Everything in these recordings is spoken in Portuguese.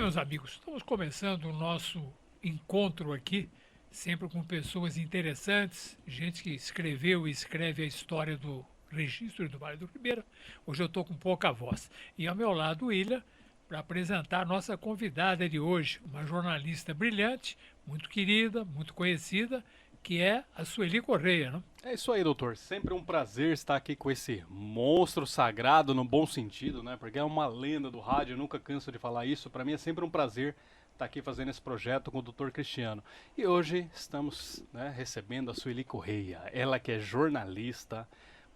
meus amigos, estamos começando o nosso encontro aqui, sempre com pessoas interessantes, gente que escreveu e escreve a história do registro do Vale do Ribeira. Hoje eu estou com pouca voz. E ao meu lado, o William, para apresentar a nossa convidada de hoje, uma jornalista brilhante, muito querida, muito conhecida, que é a Sueli Correia, não? É isso aí, doutor. Sempre um prazer estar aqui com esse monstro sagrado, no bom sentido, né? Porque é uma lenda do rádio, eu nunca canso de falar isso. Para mim é sempre um prazer estar aqui fazendo esse projeto com o doutor Cristiano. E hoje estamos, né, recebendo a Sueli Correia, ela que é jornalista,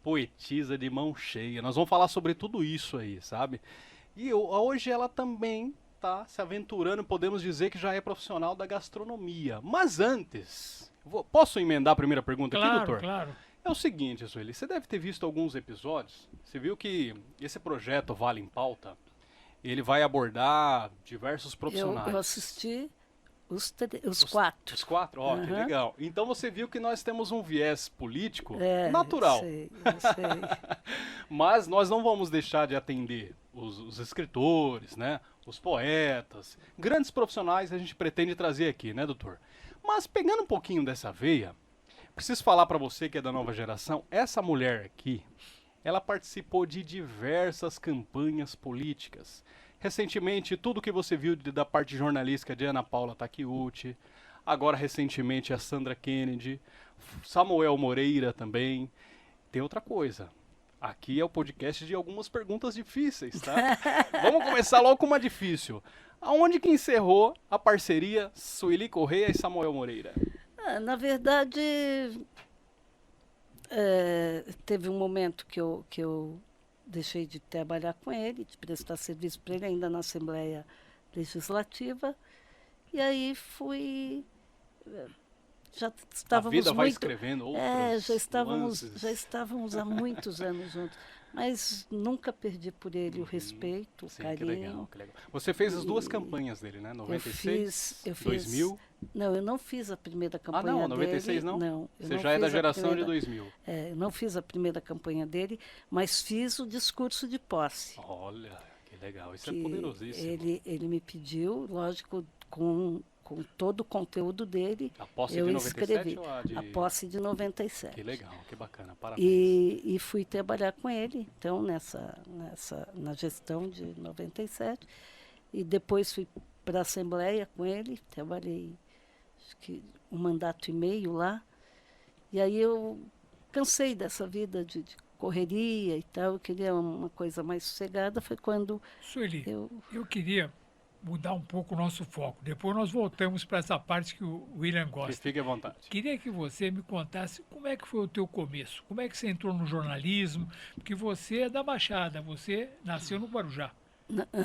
poetisa de mão cheia. Nós vamos falar sobre tudo isso aí, sabe? E hoje ela também está se aventurando, podemos dizer que já é profissional da gastronomia. Mas antes, posso emendar a primeira pergunta aqui, Claro, doutor? claro. É o seguinte, Sueli, você deve ter visto alguns episódios. Você viu que esse projeto Vale em Pauta, ele vai abordar diversos Eu profissionais. assisti os quatro. Os quatro? Ó, que Aham. legal. Então você viu que nós temos um viés político É, natural. eu sei. Mas nós não vamos deixar de atender os escritores, né? Os poetas, grandes profissionais a gente pretende trazer aqui, né, doutor? Mas pegando um pouquinho dessa veia, preciso falar para você que é da nova geração, essa mulher aqui, ela participou de diversas campanhas políticas. Recentemente, tudo que você viu da parte jornalística de Ana Paula Takeuchi, agora recentemente a Sandra Kennedy, Samuel Moreira também. Tem outra coisa. Aqui é o podcast de algumas perguntas difíceis, tá? Vamos começar logo com uma difícil. Aonde que encerrou a parceria Sueli Correia e Samuel Moreira? Na verdade, teve um momento que eu deixei de trabalhar com ele, de prestar serviço para ele ainda na Assembleia Legislativa. E aí já A estávamos vida vai muito. escrevendo outros nuances. Já estávamos há muitos anos juntos, mas nunca perdi por ele o respeito, o Sim, carinho. que legal, que legal. Você fez as duas E campanhas dele, né? 96, eu fiz. 2000. Não, eu não fiz a primeira Ah, campanha não, 96 dele. não? Não, eu Você não já é da fiz a geração de primeira- 2000. eu não fiz a primeira campanha dele, mas fiz o discurso de posse. Olha, que legal. Isso é Que poderosíssimo. ele me pediu, lógico, com todo o conteúdo dele, A posse eu de 97 escrevi. ou a de... A posse de 97. Que legal, que bacana. Parabéns. E fui trabalhar com ele, então, na gestão de 97. E depois fui para a Assembleia com ele, trabalhei acho que um mandato e meio lá. E aí eu cansei dessa vida de correria e tal, eu queria uma coisa mais sossegada. Foi quando Sueli, eu... eu queria mudar um pouco o nosso foco. Depois nós voltamos para essa parte que o William Que gosta. fique à vontade. Queria que você me contasse como é que foi o teu começo, como é que você entrou no jornalismo, porque você é da Baixada, você nasceu no Guarujá.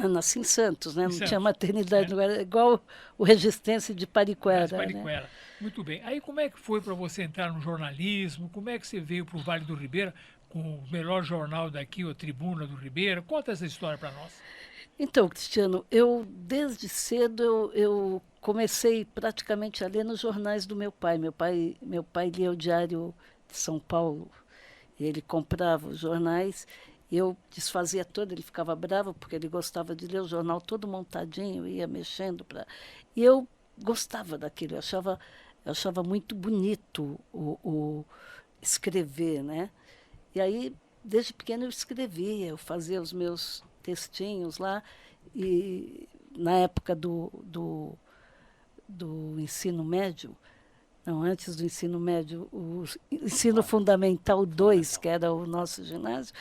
Nasci em Santos, né? Em Não Santos, tinha maternidade, né? não era igual o Resistência de Pariquera, né? Pariquera. Muito bem. Aí como é que foi para você entrar no jornalismo? Como é que você veio para o Vale do Ribeira com o melhor jornal daqui, a Tribuna do Ribeira? Conta essa história para nós. Então, Cristiano, eu desde cedo eu comecei praticamente a ler nos jornais do meu pai. Meu pai lia o Diário de São Paulo. Ele comprava os jornais, eu desfazia todo, ele ficava bravo porque ele gostava de ler o jornal todo montadinho, ia mexendo para. E eu gostava daquilo, eu achava muito bonito o escrever, né? E aí, desde pequeno eu escrevia, eu fazia os meus textinhos lá, e na época do ensino médio, não, antes do ensino médio, o ensino fundamental 2, que era o nosso ginásio,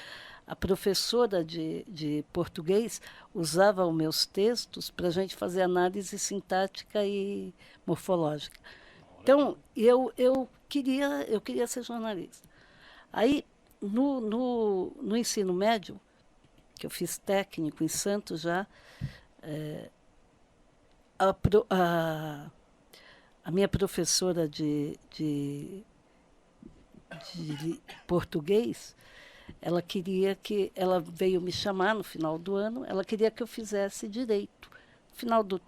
a professora de português usava os meus textos para a gente fazer análise sintática e morfológica. Então, eu queria ser jornalista. Aí, no ensino médio, que eu fiz técnico em Santos já, a minha professora de português, ela veio me chamar no final do ano, ela queria que eu fizesse direito. No final do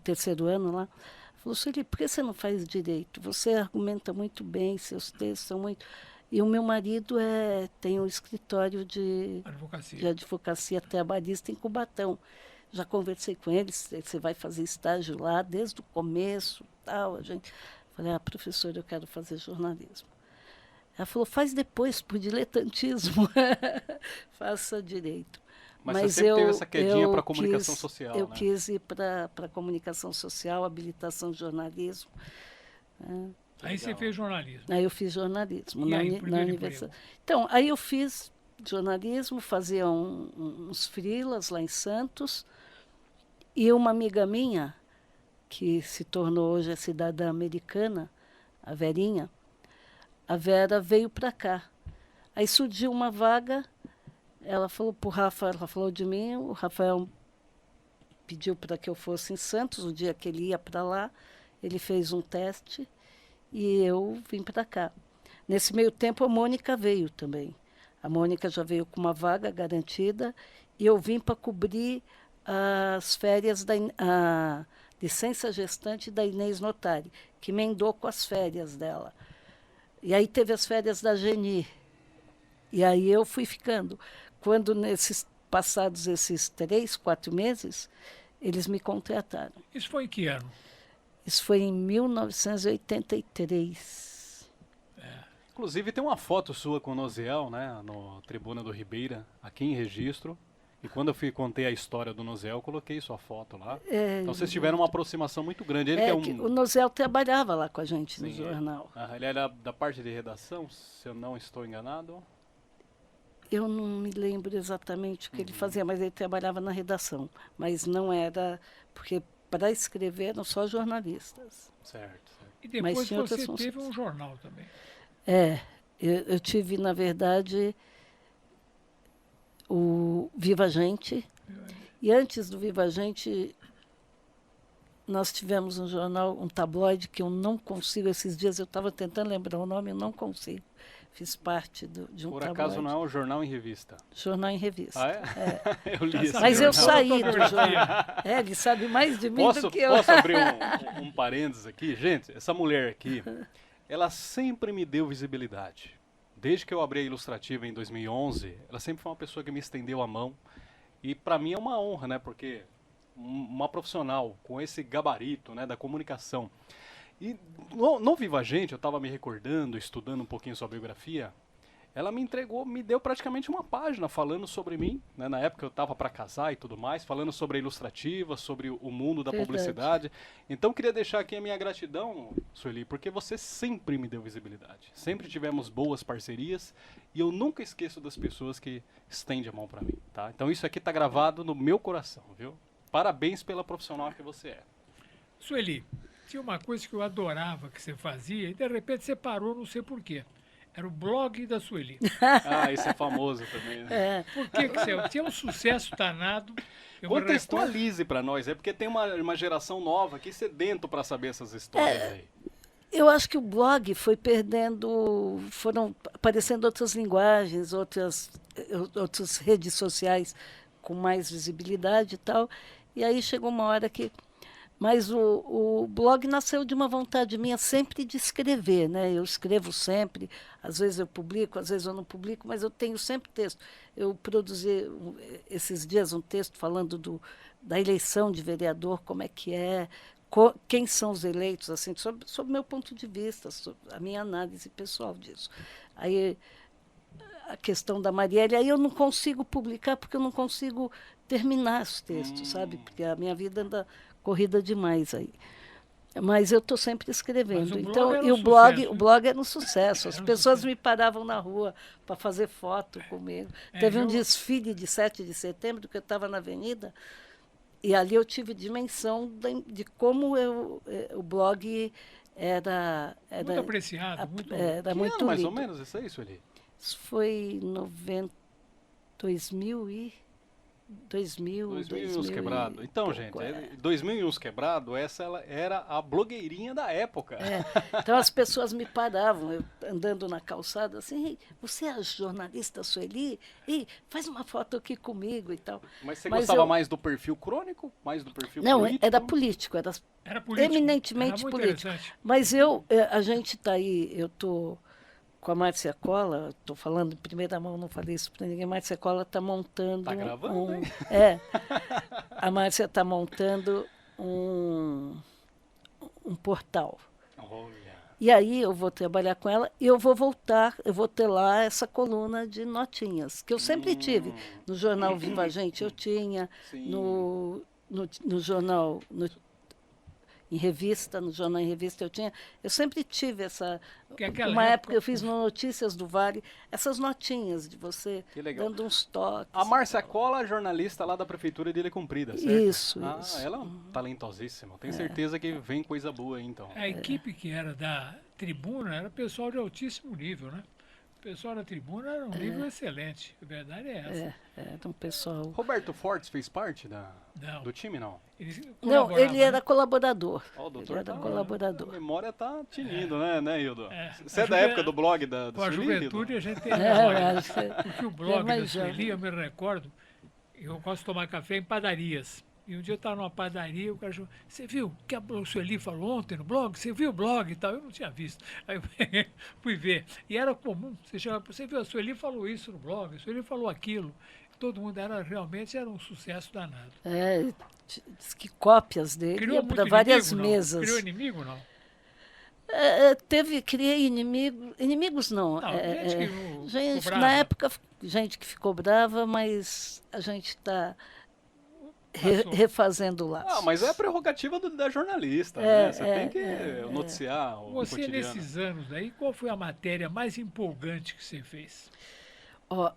terceiro ano lá, falou, Sueli, por que você não faz direito? Você argumenta muito bem, seus textos são muito... E o meu marido tem um escritório de Advocacia. advocacia trabalhista em Cubatão. Já conversei com ele, você vai fazer estágio lá desde o começo, tal. Falei, professor, eu quero fazer jornalismo. Ela falou, faz depois, por diletantismo. Faça direito. Mas você sempre teve essa quedinha para comunicação social, eu né? quis ir para comunicação social, habilitação de jornalismo. Né? Aí você fez jornalismo. Aí eu fiz jornalismo E na, aí, na primeiro universidade. Então, aí eu fiz jornalismo, fazia uns freelas lá em Santos, e uma amiga minha, que se tornou hoje a cidadã americana, a Verinha, a Vera veio para cá. Aí surgiu uma vaga, ela falou para o Rafa, ela falou de mim, o Rafael pediu para que eu fosse em Santos, o dia que ele ia para lá, ele fez um teste e eu vim para cá. Nesse meio tempo, a Mônica veio também. A Mônica já veio com uma vaga garantida e eu vim para cobrir as férias a licença gestante da Inês Notari, que emendou com as férias dela. E aí teve as férias da Geni. E aí eu fui ficando. Quando passados esses 3, 4 meses, eles me contrataram. Isso foi em que ano? Isso foi em 1983. Inclusive tem uma foto sua com o Noziel, né, no Tribuna do Ribeira, aqui em registro. E quando eu contei a história do Noziel, eu coloquei sua foto lá. Então vocês tiveram uma aproximação muito grande. Ele que o Noziel trabalhava lá com a gente no jornal. Ele era da parte de redação, se eu não estou enganado. Eu não me lembro exatamente o que ele fazia, mas ele trabalhava na redação. Mas não era, porque para escrever eram só jornalistas. Certo. E depois Mas tinha você outras teve funções. um jornal também. Eu tive, na verdade, o Viva Gente. E antes do Viva Gente, nós tivemos um jornal, um tabloide, que eu não consigo, esses dias eu estava tentando lembrar o nome, eu não consigo. Fiz parte de um Por tabloide. acaso não é o Jornal em Revista? Jornal em Revista. Ah, é? Eu li esse Mas eu jornal. saí do jornal. Ele sabe mais de mim do que eu. Posso abrir um parênteses aqui? Gente, essa mulher aqui, ela sempre me deu visibilidade. Desde que eu abri a Ilustrativa em 2011, ela sempre foi uma pessoa que me estendeu a mão. E para mim é uma honra, né? Porque uma profissional com esse gabarito, né, da comunicação. E no Viva a Gente, eu estava me recordando, estudando um pouquinho sua biografia, ela me deu praticamente uma página falando sobre mim, né? Na época eu estava para casar e tudo mais, falando sobre a Ilustrativa, sobre o mundo da publicidade. Então queria deixar aqui a minha gratidão, Sueli, porque você sempre me deu visibilidade. Sempre tivemos boas parcerias e eu nunca esqueço das pessoas que estendem a mão para mim, tá? Então isso aqui está gravado no meu coração, viu? Parabéns pela profissional que você é. Sueli, tinha uma coisa que eu adorava que você fazia e de repente você parou, não sei porquê. Era o blog da Sueli. Esse é famoso também, né? Por que você tinha um sucesso danado? Contextualize para nós, porque tem uma geração nova aqui sedento para saber essas histórias aí. Eu acho que o blog foi perdendo, foram aparecendo outras linguagens, outras redes sociais com mais visibilidade e tal. E aí chegou uma hora que... Mas o blog nasceu de uma vontade minha sempre de escrever, né? Eu escrevo sempre, às vezes eu publico, às vezes eu não publico, mas eu tenho sempre texto. Eu produzi esses dias um texto falando da eleição de vereador, como é que é, quem são os eleitos, assim, sob o meu ponto de vista, a minha análise pessoal disso. Aí a questão da Marielle, aí eu não consigo publicar porque eu não consigo terminar os textos, sabe? Porque a minha vida anda corrida demais aí. Mas eu estou sempre escrevendo. Então, e o blog era um sucesso. As pessoas me paravam na rua para fazer foto comigo. Teve um desfile de 7 de setembro que eu estava na avenida e ali eu tive dimensão de como o blog era muito apreciado, era muito lido. Mais ou menos isso aí, Sueli? Isso foi em 2000 e uns quebrado. Então, gente, 2000 e uns quebrado, essa ela era a blogueirinha da época. Então as pessoas me paravam, eu andando na calçada, assim, você é a jornalista Sueli? Ei, faz uma foto aqui comigo e tal. Mas você gostava mais do perfil crônico? Mais do perfil político? Não, era político, era político, eminentemente era político. Mas a gente está aí, eu estou com a Márcia Cola, estou falando em primeira mão, não falei isso para ninguém, a Márcia Cola está montando Tá gravando, hein? a Márcia está montando um portal. Olha. E aí eu vou trabalhar com ela e eu vou voltar, eu vou ter lá essa coluna de notinhas, que eu sempre tive. No jornal Viva a Gente eu tinha, Sim. no jornal, em revista, no jornal em revista eu tinha. Eu sempre tive essa. Porque aquela Uma época eu fiz no Notícias do Vale, essas notinhas de você Que legal. dando uns toques. A Márcia Cola, jornalista lá da Prefeitura de Ilha Comprida, certo? Isso. Ela é talentosíssima. Tenho certeza que vem coisa boa aí, então. A equipe que era da tribuna era pessoal de altíssimo nível, né? O pessoal da tribuna era um nível excelente. A verdade é essa. Era um pessoal. Roberto Fortes fez parte Não. do time, não? Ele Não, colaborava, ele era né? colaborador. Ó, o doutor Ele era tá, colaborador. A memória tá tinindo, né, Hildo? É. Você é da época do blog da Com a Sueli, juventude Hildo? a gente tem É, memória. acho que- Porque o é blog da mais Sueli, jovem. eu me recordo, eu gosto de tomar café em padarias. E um dia eu estava numa padaria, o cara falou, você viu o que a Sueli falou ontem no blog? Você viu o blog e tal? Eu não tinha visto. Aí eu fui ver. E era comum, você chegava, você viu, a Sueli falou isso no blog, a Sueli falou aquilo. Todo mundo realmente era um sucesso danado. Diz que cópias dele Criou ia muito para várias inimigo, não? mesas. Criou inimigo, não? Criei inimigos não. Não, gente que não Gente, ficou na brava. época, gente que ficou brava, mas a gente está Passou. refazendo laços. Ah, mas é a prerrogativa da jornalista, É, né? Você tem que noticiar o Você, cotidiano. nesses anos aí, qual foi a matéria mais empolgante que você fez? Ó,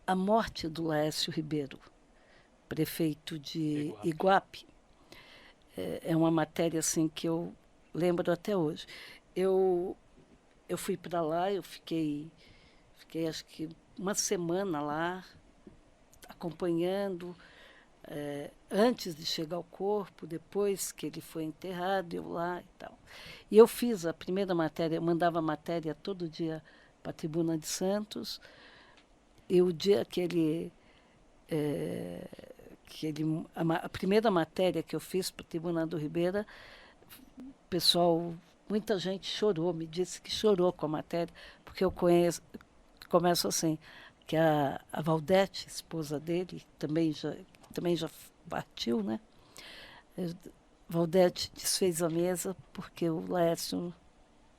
a morte do Laércio Ribeiro, prefeito de Iguape, é uma matéria assim que eu lembro até hoje. Eu fui para lá, eu fiquei acho que uma semana lá, acompanhando, antes de chegar o corpo, depois que ele foi enterrado, eu lá e tal. E eu fiz a primeira matéria, eu mandava matéria todo dia para a Tribuna de Santos, e o dia que a primeira matéria que eu fiz para a Tribuna do Ribeira, pessoal, muita gente chorou, me disse que chorou com a matéria, porque eu começo assim, que a Valdete, esposa dele, também já partiu, né? Valdete desfez a mesa porque o Laércio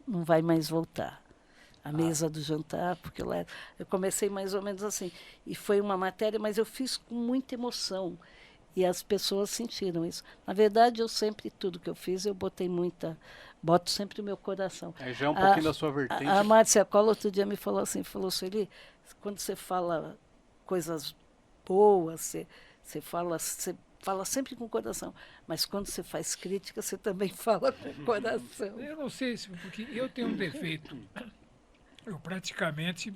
não vai mais voltar. A mesa do jantar, porque eu comecei mais ou menos assim. E foi uma matéria, mas eu fiz com muita emoção. E as pessoas sentiram isso. Na verdade, tudo que eu fiz, eu boto sempre o meu coração. Aí já é um pouquinho da sua vertente. A Márcia Cola outro dia me falou assim, Sueli, quando você fala coisas boas, você fala sempre com o coração, mas quando você faz crítica, você também fala com o coração. Eu não sei se, porque eu tenho um defeito. Eu praticamente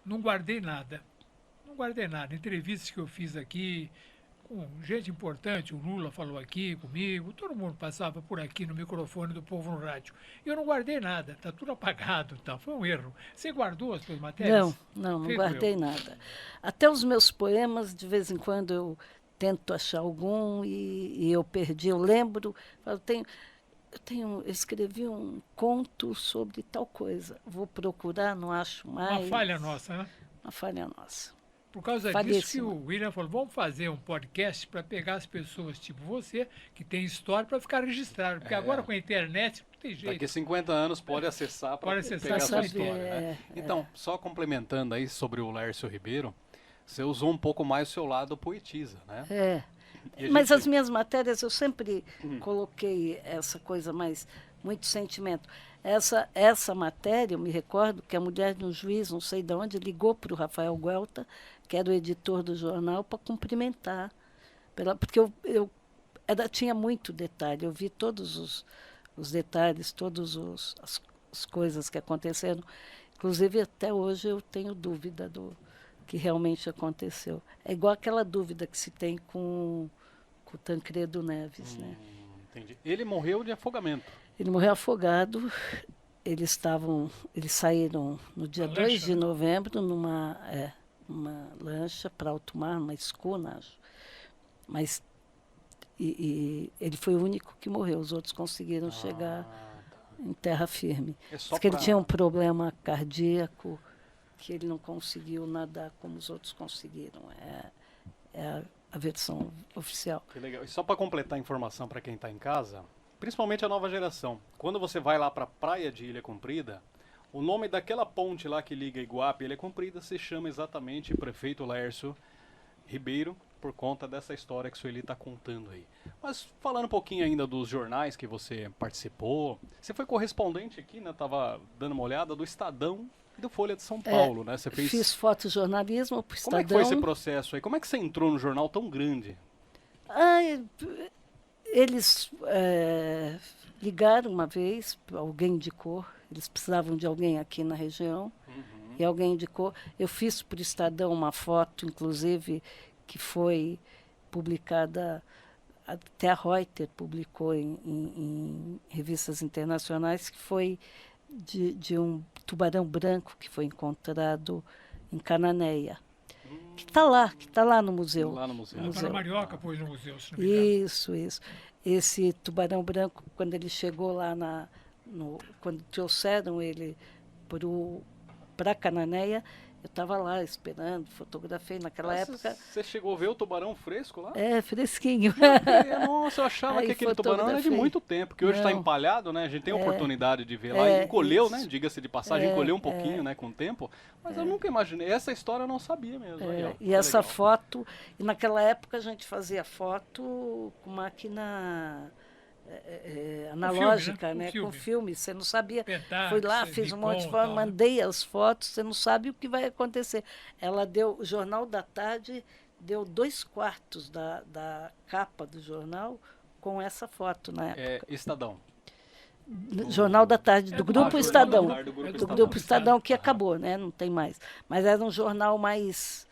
não guardei nada. Não guardei nada. Entrevistas que eu fiz aqui, com gente importante, o Lula falou aqui comigo, todo mundo passava por aqui no microfone do Povo no Rádio. Eu não guardei nada, está tudo apagado, tá? Foi um erro. Você guardou as suas matérias? Não Feito guardei eu. nada. Até os meus poemas, de vez em quando eu tento achar algum e eu perdi. Eu lembro, eu escrevi um conto sobre tal coisa. Vou procurar, não acho mais. Uma falha nossa, né? Uma falha nossa. Por causa disso que Falhíssima. o William falou, vamos fazer um podcast para pegar as pessoas tipo você, que tem história, para ficar registrado. Porque agora com a internet não tem jeito. Daqui a 50 anos pode acessar para Pode acessar pegar a sua pra saber, história, né? Então, só complementando aí sobre o Laércio Ribeiro, você usou um pouco mais o seu lado poetisa, né? E a Mas gente- as minhas matérias eu sempre coloquei essa coisa mais, muito sentimento. Essa matéria, eu me recordo que a mulher de um juiz, não sei de onde, ligou para o Rafael Guelta, que era o editor do jornal, para cumprimentar. Porque eu tinha muito detalhe, eu vi todos os detalhes, as coisas que aconteceram. Inclusive, até hoje eu tenho dúvida do que realmente aconteceu. É igual aquela dúvida que se tem com o Tancredo Neves, né? Entendi. Ele morreu de afogamento. Ele morreu afogado. Eles saíram no dia Uma 2 lancha, de né? novembro numa lancha para alto mar, uma escuna, acho. Mas ele foi o único que morreu, os outros conseguiram chegar. em terra firme. É só Diz que ele pra- tinha um problema cardíaco, que ele não conseguiu nadar como os outros conseguiram. É a versão oficial. Que legal. E só para completar a informação para quem está em casa, principalmente a nova geração, quando você vai lá para a praia de Ilha Comprida, o nome daquela ponte lá que liga Iguape e Ilha Comprida se chama exatamente Prefeito Laércio Ribeiro, por conta dessa história que o Sueli está contando aí. Mas falando um pouquinho ainda dos jornais que você participou, você foi correspondente aqui, né? Tava dando uma olhada do Estadão e do Folha de São Paulo, né? Você fez... Fiz fotojornalismo para o Como é que Estadão. foi esse processo aí? Como é que você entrou no jornal tão grande? Eles ligaram uma vez, alguém indicou, eles precisavam de alguém aqui na região, e alguém indicou. Eu fiz para o Estadão uma foto, inclusive, que foi publicada, até a Reuters publicou em revistas internacionais, que foi de um tubarão branco que foi encontrado em Cananéia. Que está lá no museu. Lá no museu. Para Marioca, pôs no museu, se não me engano. Isso. Esse tubarão branco, quando ele chegou lá quando trouxeram ele para Cananéia, eu estava lá esperando, fotografei naquela época. Você chegou a ver o tubarão fresco lá? Fresquinho. Nossa, eu achava Aí que aquele tubarão era de fotografei. muito tempo, que hoje está Não. empalhado, né? A gente tem a oportunidade de ver lá. E encolheu, né? Isso. Diga-se de passagem, encolheu um pouquinho, né? Com o tempo. Mas eu nunca imaginei. Essa história eu não sabia mesmo. Aí, ó, E que essa legal. foto, e naquela época a gente fazia foto com máquina analógica, né? né? Com Com filme. filme. Você não sabia. Pentax, Fui lá, fiz um monte de Nikon, foto, tal, né? mandei as fotos, você não sabe o que vai acontecer. O Jornal da Tarde deu 2/4 da capa do jornal com essa foto na época. Estadão. Jornal da Tarde, do Grupo Jornal Estadão. da Tarde, do Grupo Do Estadão. Grupo Estadão, que acabou, né? Não tem mais. Mas era um jornal mais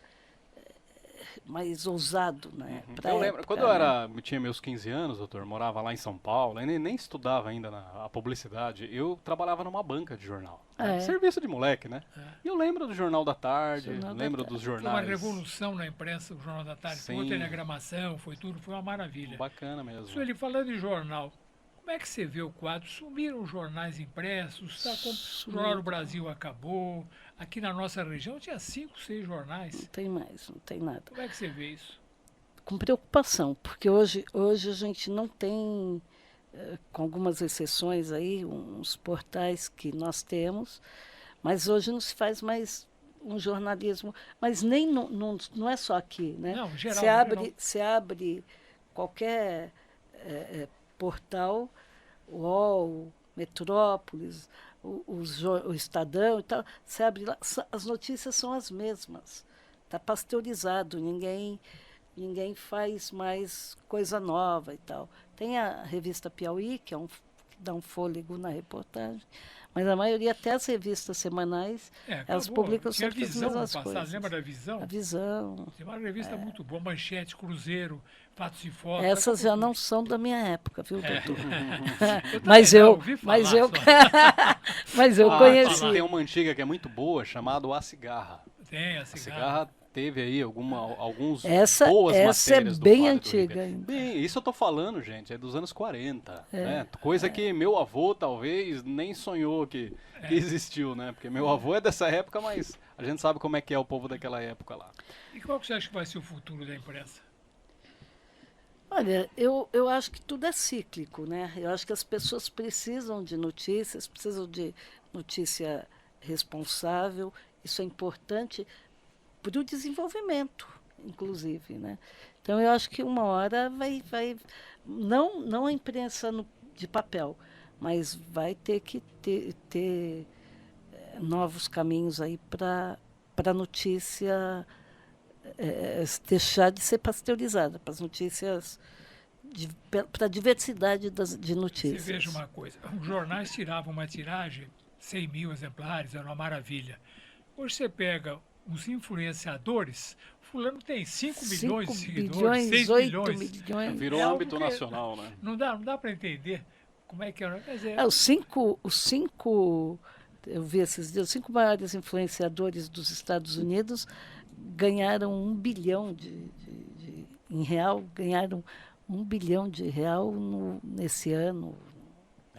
ousado, né? Pra Eu lembro, época, quando né? eu tinha meus 15 anos, doutor, morava lá em São Paulo, eu nem estudava ainda a publicidade, eu trabalhava numa banca de jornal. Né? Serviço de moleque, né? E eu lembro do Jornal da Tarde, Jornal da lembro Tarde. dos Foi uma jornais. revolução na imprensa, o Jornal da Tarde. Foi Sim. telegramação, foi tudo, foi uma maravilha. Bacana mesmo. Sueli, falando em jornal, como é que você vê o quadro? Sumiram os jornais impressos, tá com... o Jornal do Brasil acabou, aqui na nossa região tinha 5, 6 jornais. Não tem mais, não tem nada. Como é que você vê isso? Com preocupação, porque hoje a gente não tem, com algumas exceções aí, uns portais que nós temos, mas hoje não se faz mais um jornalismo, mas nem não é só aqui, né? Não, geral, Você abre qualquer portal, UOL, Metrópolis, o Estadão e tal, você abre lá, as notícias são as mesmas. Está pasteurizado, ninguém faz mais coisa nova e tal. Tem a revista Piauí, que que dá um fôlego na reportagem, mas a maioria, até as revistas semanais, elas acabou. publicam Tinha sempre as Visão no mesmas passado, coisas. lembra da Visão? A Visão. Tem uma revista muito boa, Manchete, Cruzeiro, Fatos e Fotos. Essas já acabou não são da minha época, viu, doutor? Eu Mas também não, eu, ouvi falar mas eu, só. mas eu Ah, conheci. tem uma antiga que é muito boa, chamada A Cigarra. Tem a A cigarra. Cigarra teve aí alguns Essa boas é matérias do bem Vale do antiga Ribeira. ainda. Bem, isso eu tô falando, gente, é dos anos 40, né? Coisa que meu avô talvez nem sonhou que existiu, né? Porque meu avô é dessa época, mas a gente sabe como é que é o povo daquela época lá. E qual que você acha que vai ser o futuro da imprensa? Olha, eu acho que tudo é cíclico, né? Eu acho que as pessoas precisam de notícias, precisam de notícia responsável. Isso é importante para o desenvolvimento, inclusive, né? Então, eu acho que uma hora vai não a imprensa de papel, mas vai ter que ter novos caminhos aí para a notícia deixar de ser pasteurizada, para as notícias, para a diversidade de notícias. Você veja uma coisa, os jornais tiravam uma tiragem, 100 mil exemplares, era uma maravilha. Hoje você pega os influenciadores, fulano tem 5 milhões de seguidores, 6 8 milhões. milhões. Virou É algo âmbito que nacional, né? Não dá para entender como é que é. Quer dizer, Os cinco, eu vi esses dias, os 5 maiores influenciadores dos Estados Unidos ganharam 1 bilhão em real, ganharam 1 bilhão de real nesse ano.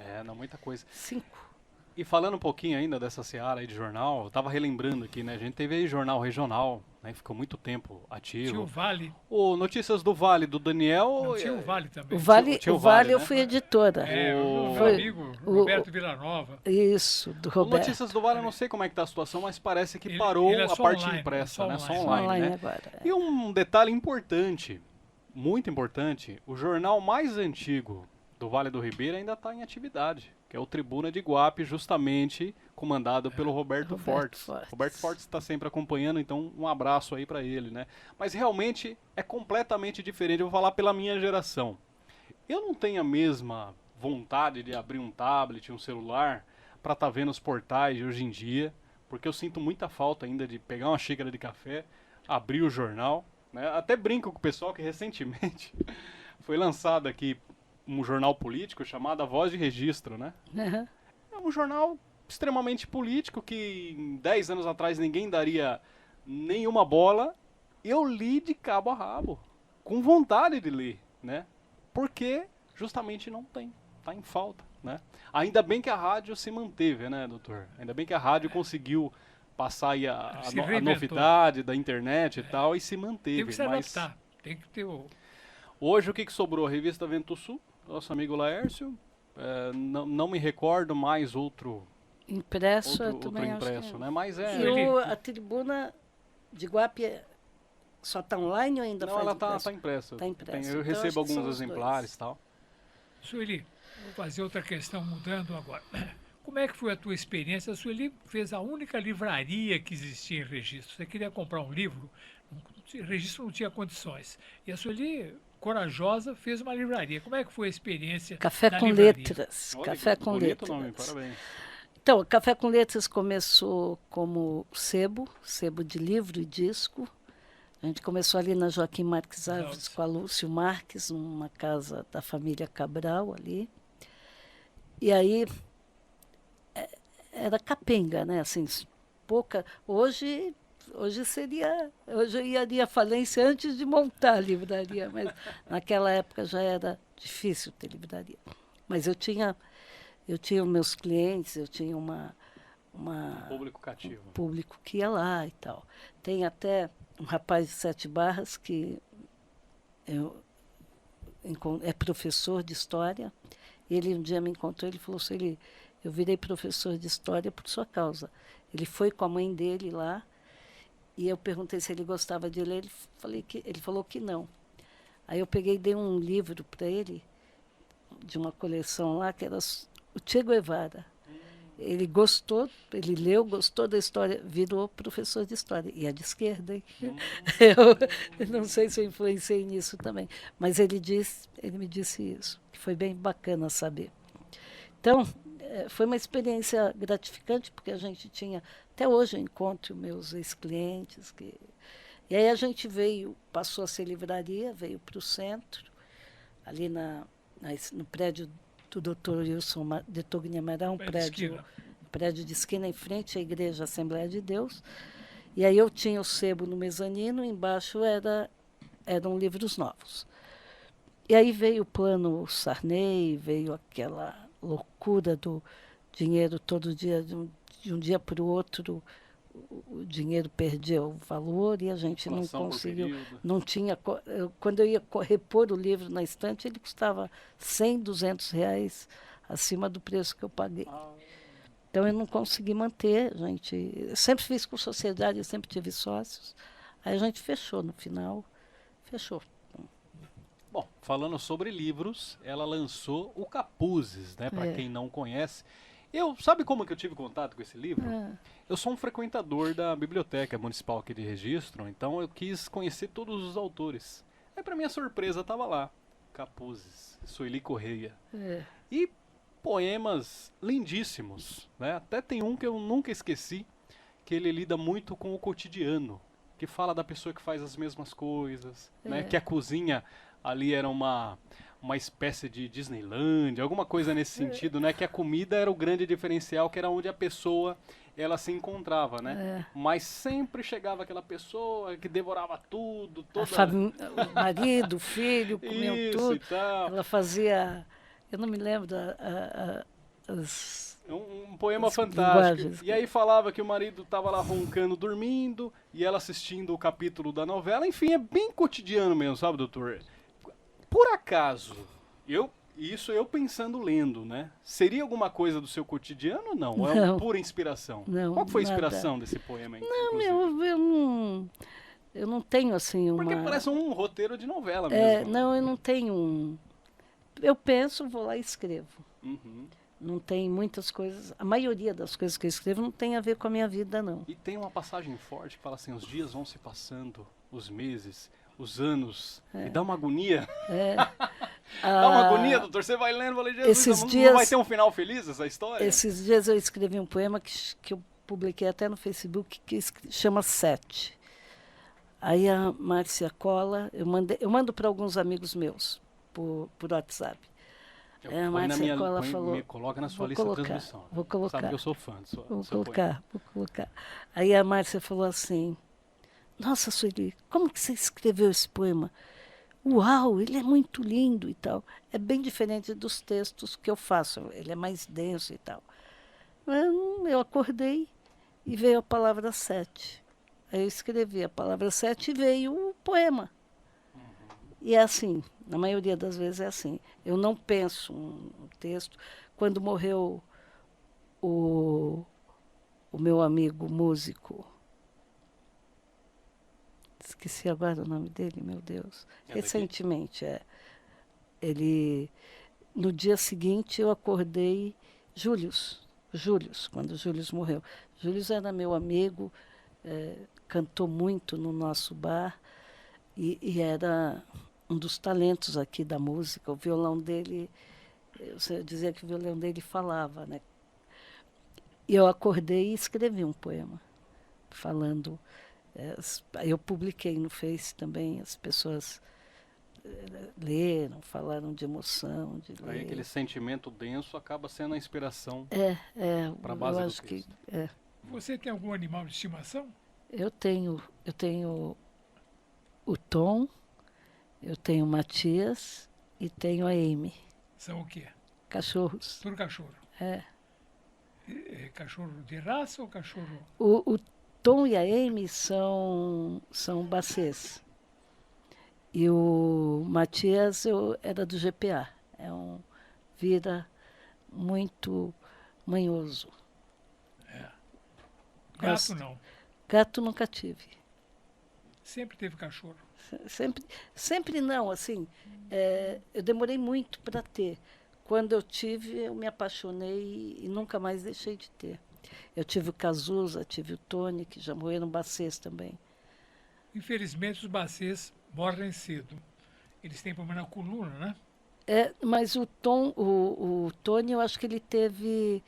É, não, muita coisa. 5. E falando um pouquinho ainda dessa seara aí de jornal, eu tava relembrando aqui, né? A gente teve aí jornal regional, né? Ficou muito tempo Tinha o ativo. Vale, O Notícias do Vale, do Daniel... não tinha o Vale também. O Vale, tinha o o Vale Vale, eu né? fui editora. É, o meu Foi amigo o- Roberto Villanova. Isso, do O Roberto. Notícias do Vale, eu não sei como é que tá a situação, mas parece que Ele- parou ele é a só parte online, impressa, é só né? Só online. Só online, online né? agora. E um detalhe importante, muito importante, o jornal mais antigo do Vale do Ribeira ainda está em atividade, que é o Tribuna de Iguape, justamente comandado pelo Roberto Roberto Fortes. Fortes. Roberto Fortes está sempre acompanhando, então um abraço aí para ele, né? Mas realmente é completamente diferente, eu vou falar pela minha geração. Eu não tenho a mesma vontade de abrir um tablet, um celular, para estar vendo os portais de hoje em dia, porque eu sinto muita falta ainda de pegar uma xícara de café, abrir o jornal, né? Até brinco com o pessoal que recentemente foi lançado aqui um jornal político chamado A Voz de Registro, né? Aham. É um jornal extremamente político que 10 anos atrás ninguém daria nenhuma bola. Eu li de cabo a rabo, com vontade de ler, né? Porque justamente não tem, tá em falta, né? Ainda bem que a rádio se manteve, né, doutor? Ainda bem que a rádio conseguiu passar aí Se a reinventou. novidade da internet e tal e se manteve. Tem que se mas adaptar. Tem que ter o. hoje o que sobrou? A revista Vento Sul, nosso amigo Laércio. Não me recordo mais outro Impresso, eu outro também acho impresso, que... né? Mas E Sueli. a tribuna de Guape só está online ou ainda não, faz ela tá impresso? impressa. Tá impresso. Eu Então, acho recebo que são alguns os dois. exemplares e tal. Sueli, vou fazer outra questão mudando agora. Como é que foi a tua experiência? A Sueli fez a única livraria que existia em Registro. Você queria comprar um livro, Registro não tinha condições. E a Sueli, corajosa, fez uma livraria. Como é que foi a experiência Café da com livraria? letras. Olha Café que com bonito letras. nome, parabéns. Então, o Café com Letras começou como sebo de livro e disco. A gente começou ali na Joaquim Marques Alves com a Lúcio Marques, numa casa da família Cabral ali. E aí era capenga, né? Assim, pouca. Hoje eu iria à falência antes de montar a livraria, mas naquela época já era difícil ter livraria. Mas eu tinha os meus clientes, eu tinha um Público cativo. público que ia lá e tal. Tem até um rapaz de Sete Barras que é professor de história. Ele um dia me encontrou, ele falou assim, eu virei professor de história por sua causa. Ele foi com a mãe dele lá e eu perguntei se ele gostava de ler, ele falou que não. Aí eu peguei e dei um livro para ele, de uma coleção lá, que era o Che Guevara. Ele gostou, ele leu, gostou da história, virou professor de história. E é de esquerda, hein? Eu não sei se eu influenciei nisso também. Mas ele me disse isso, que foi bem bacana saber. Então, foi uma experiência gratificante, porque a gente tinha... Até hoje eu encontro meus ex-clientes. E aí a gente passou a ser livraria, veio para o centro, ali no prédio do Dr. Wilson de Togni Amaral, um prédio de esquina em frente à Igreja Assembleia de Deus. E aí eu tinha o sebo no mezanino, embaixo eram livros novos. E aí veio o plano Sarney, veio aquela loucura do dinheiro todo dia, de um dia para o outro, o dinheiro perdia o valor e a gente não conseguiu, não tinha... Quando eu ia repor o livro na estante, ele custava 100, 200 reais acima do preço que eu paguei. Então eu não consegui manter, eu sempre fiz com sociedade, eu sempre tive sócios. Aí a gente fechou no final, fechou. Bom, falando sobre livros, ela lançou o Capuzes, né? Para quem não conhece. Sabe como que eu tive contato com esse livro? Eu sou um frequentador da Biblioteca Municipal aqui de Registro, então eu quis conhecer todos os autores. Aí, para minha surpresa, estava lá, Capuzes, Sueli Correia. E poemas lindíssimos, né? Até tem um que eu nunca esqueci, que ele lida muito com o cotidiano, que fala da pessoa que faz as mesmas coisas, né? Que a cozinha ali era uma espécie de Disneyland, alguma coisa nesse sentido, né? Que a comida era o grande diferencial, que era onde a pessoa ela se encontrava, né? Mas sempre chegava aquela pessoa que devorava tudo, toda... O marido, o filho, comiam Isso tudo. e tal. Ela fazia... Eu não me lembro Um poema as fantástico. linguagens. E aí falava que o marido estava lá roncando, dormindo, e ela assistindo o capítulo da novela. Enfim, é bem cotidiano mesmo, sabe, doutor? Por acaso, isso eu pensando lendo, né? Seria alguma coisa do seu cotidiano ou não? Ou é Não. pura inspiração? Não, Qual que foi a nada. inspiração desse poema, Não, inclusive? eu não tenho assim uma. Porque parece um roteiro de novela mesmo. Né? Não, eu não tenho um. Eu penso, vou lá e escrevo. Uhum. Não tem muitas coisas. A maioria das coisas que eu escrevo não tem a ver com a minha vida, não. E tem uma passagem forte que fala assim: os dias vão se passando, os meses, os anos, e dá uma agonia. Dá uma agonia, doutor. Você vai lendo, vai lendo, Jesus, não vai ter um final feliz essa história? Esses dias eu escrevi um poema que eu publiquei até no Facebook, que chama Sete. Aí a Márcia Cola, eu mando para alguns amigos meus, por WhatsApp. A Márcia Cola falou... Me coloca na sua lista de transmissão. Vou colocar. Sabe que eu sou fã do Vou seu colocar. Aí a Márcia falou assim, nossa, Sueli, como que você escreveu esse poema? Uau, ele é muito lindo e tal. É bem diferente dos textos que eu faço, ele é mais denso e tal. Eu acordei e veio a palavra sete. Aí eu escrevi a palavra sete e veio o poema. E é assim, na maioria das vezes é assim. Eu não penso um texto. Quando morreu o meu amigo músico, esqueci agora o nome dele, meu Deus. Recentemente, ele, no dia seguinte eu acordei, Július, quando o Július morreu. Július era meu amigo, cantou muito no nosso bar e era um dos talentos aqui da música. O violão dele, eu dizia que o violão dele falava, né? E eu acordei e escrevi um poema falando. Eu publiquei no Face também, as pessoas leram, falaram de emoção, de ler. Aí aquele sentimento denso acaba sendo a inspiração para a Eu base do acho texto. que Você tem algum animal de estimação? eu tenho o Tom, eu tenho o Matias e tenho a Amy. São o quê? Cachorros. Tudo cachorro. É. Cachorro de raça ou cachorro? O Tom e a Amy são bacês. E o Matias era do GPA. É um vira muito manhoso. Gato não. Gato nunca tive. Sempre teve cachorro. Sempre não, assim. Eu demorei muito para ter. Quando eu tive, eu me apaixonei e nunca mais deixei de ter. Eu tive o Cazuza, tive o Tony, que já morreram bacês também. Infelizmente, os bacês morrem cedo. Eles têm problema na coluna, né? Mas o Tony, eu acho que ele teve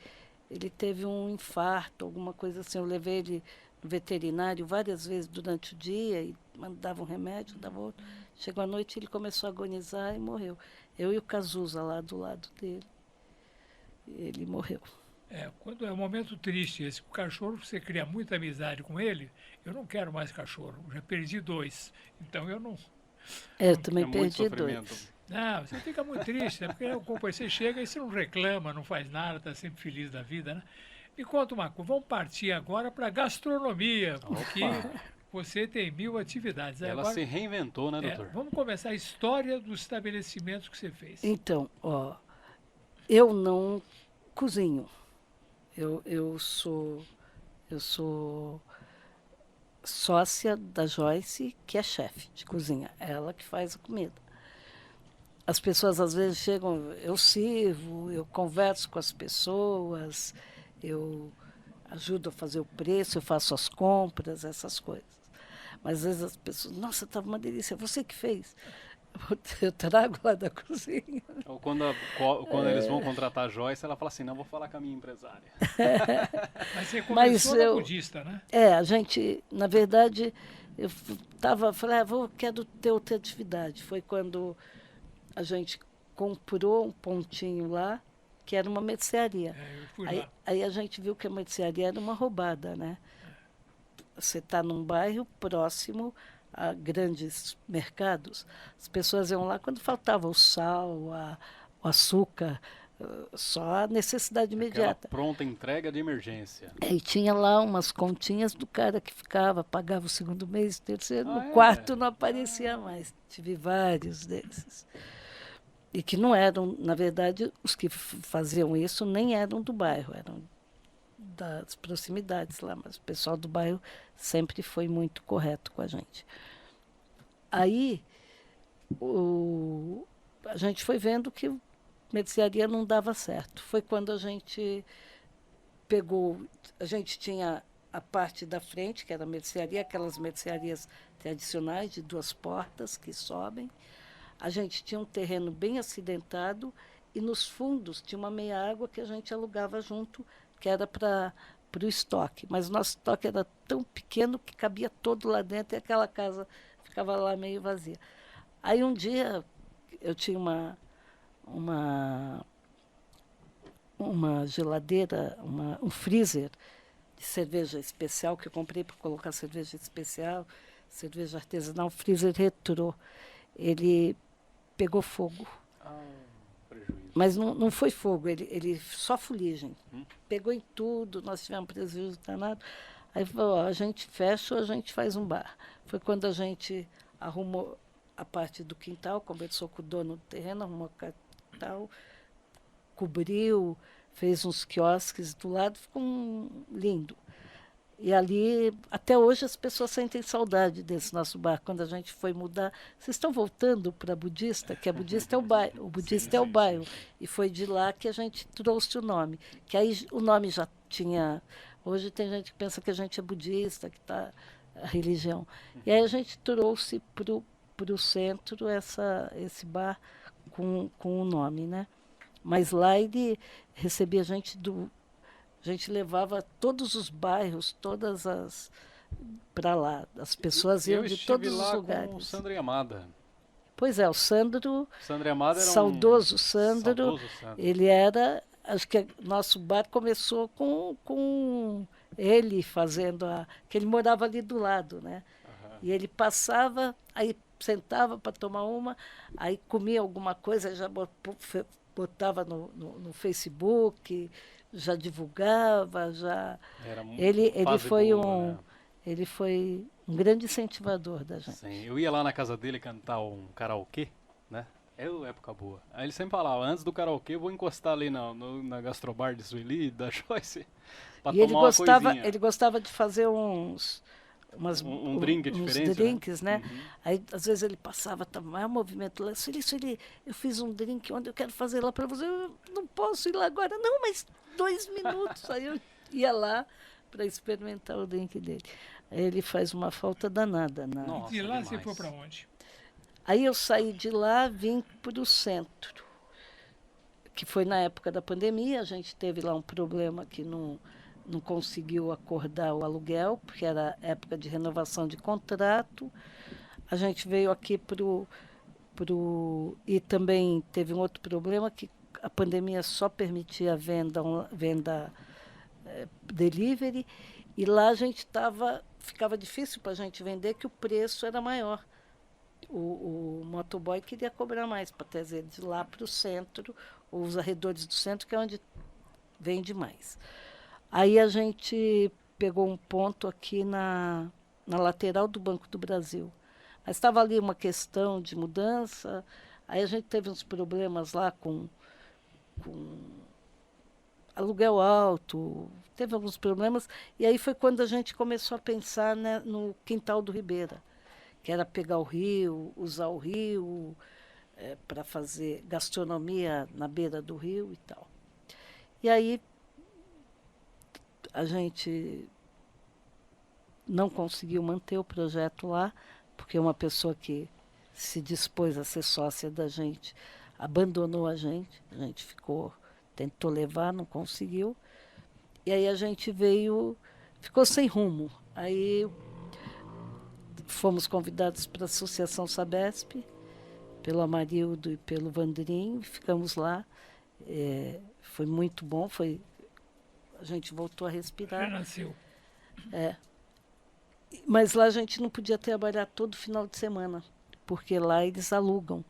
um infarto, alguma coisa assim. Eu levei ele no veterinário várias vezes durante o dia e dava um remédio, dava outro. Chegou à noite, ele começou a agonizar e morreu. Eu e o Cazuza lá do lado dele. Ele morreu. Quando é um momento triste esse, o cachorro, você cria muita amizade com ele, eu não quero mais cachorro, já perdi 2, então eu não... Eu também muito perdi sofrimento. 2. Não, você fica muito triste, né? Porque o companheiro, você chega e você não reclama, não faz nada, está sempre feliz da vida, né? Me conta uma coisa, vamos partir agora para gastronomia, porque você tem 1000 atividades. Ela agora, se reinventou, né, doutor? vamos começar a história dos estabelecimentos que você fez. Então, eu não cozinho. Eu sou sócia da Joyce, que é chefe de cozinha. Ela que faz a comida. As pessoas às vezes chegam, eu sirvo, eu converso com as pessoas, eu ajudo a fazer o preço, eu faço as compras, essas coisas. Mas às vezes as pessoas, nossa, estava uma delícia, você que fez? Eu trago lá da cozinha. Ou quando eles vão contratar a Joyce, ela fala assim, não, vou falar com a minha empresária. Mas você começou na budista, né? A gente, na verdade, falei, quero ter outra atividade. Foi quando a gente comprou um pontinho lá, que era uma mercearia. Eu fui lá. Aí a gente viu que a mercearia era uma roubada, né? Você está num bairro próximo a grandes mercados, as pessoas iam lá quando faltava o sal, o açúcar, só a necessidade Aquela imediata. pronta entrega de emergência. E tinha lá umas continhas do cara que ficava, pagava o segundo mês, o terceiro, no Ah, é? quarto não aparecia mais. Tive vários desses. E que não eram, na verdade, os que faziam isso nem eram do bairro, eram das proximidades lá, mas o pessoal do bairro sempre foi muito correto com a gente. Aí a gente foi vendo que mercearia não dava certo. Foi quando a gente pegou, a gente tinha a parte da frente, que era a mercearia, aquelas mercearias tradicionais de 2 portas que sobem. A gente tinha um terreno bem acidentado e nos fundos tinha uma meia-água que a gente alugava junto, que era para o estoque. Mas o nosso estoque era tão pequeno que cabia todo lá dentro e aquela casa ficava lá meio vazia. Aí um dia eu tinha uma geladeira, um freezer de cerveja especial que eu comprei para colocar cerveja especial, cerveja artesanal, freezer retrô. Ele pegou fogo. Prejuízo. Mas não foi fogo, ele só fuligem. Pegou em tudo, nós tivemos prejuízo danado. Aí falou, ó, a gente fecha ou a gente faz um bar. Foi quando a gente arrumou a parte do quintal, conversou com o dono do terreno, arrumou o quintal, cobriu, fez uns quiosques do lado, ficou lindo. E ali, até hoje, as pessoas sentem saudade desse nosso bar. Quando a gente foi mudar, vocês estão voltando para Budista, que a Budista é o bairro, o Budista é o bairro. E foi de lá que a gente trouxe o nome. Que aí o nome já tinha... Hoje tem gente que pensa que a gente é budista, que está a religião. E aí a gente trouxe para o centro esse bar com o nome, né? Mas lá ele recebia gente a gente levava todos os bairros, para lá. As pessoas iam de todos os lugares. Com o Sandro Yamada. Pois é, o Sandro, Sandro Yamada era saudoso Sandro, saudoso Sandro. ele era, acho que nosso bar começou com ele fazendo que ele morava ali do lado, né? E ele passava, aí sentava para tomar uma, aí comia alguma coisa, já botava no Facebook, já divulgava, já. Ele foi boa, né? Ele foi um grande incentivador da gente. Sim, eu ia lá na casa dele cantar um karaokê, né? É época boa. Aí ele sempre falava, antes do karaokê eu vou encostar ali na Gastrobar de Sueli, da Joyce, pra E tomar uma coisinha. ele gostava de fazer um drink uns diferente, drinks, né? Aí, às vezes, ele passava, tá maior movimento lá. Sueli, eu fiz um drink onde eu quero fazer lá para você. Eu não posso ir lá agora. Não, mas 2 minutos. Aí eu ia lá para experimentar o drink dele. Aí ele faz uma falta danada. Nossa, De lá demais. você foi para onde? Aí eu saí de lá, vim para o centro, que foi na época da pandemia. A gente teve lá um problema que não conseguiu acordar o aluguel, porque era época de renovação de contrato. A gente veio aqui e também teve um outro problema, que a pandemia só permitia a venda delivery, e lá a gente ficava difícil para a gente vender, que o preço era maior. O motoboy queria cobrar mais para trazer de lá para o centro, ou os arredores do centro, que é onde vende mais. Aí a gente pegou um ponto aqui na lateral do Banco do Brasil. Mas estava ali uma questão de mudança, aí a gente teve uns problemas lá com aluguel alto, teve alguns problemas, e aí foi quando a gente começou a pensar, né, no quintal do Ribeira, que era pegar o rio, usar o rio para fazer gastronomia na beira do rio e tal. E aí a gente não conseguiu manter o projeto lá, porque uma pessoa que se dispôs a ser sócia da gente abandonou a gente tentou levar, não conseguiu. E aí a gente ficou sem rumo. Aí fomos convidados para a Associação Sabesp, pelo Amarildo e pelo Vandrinho, ficamos lá. Foi muito bom, a gente voltou a respirar. Renasceu. Mas lá a gente não podia trabalhar todo final de semana, porque lá eles alugam.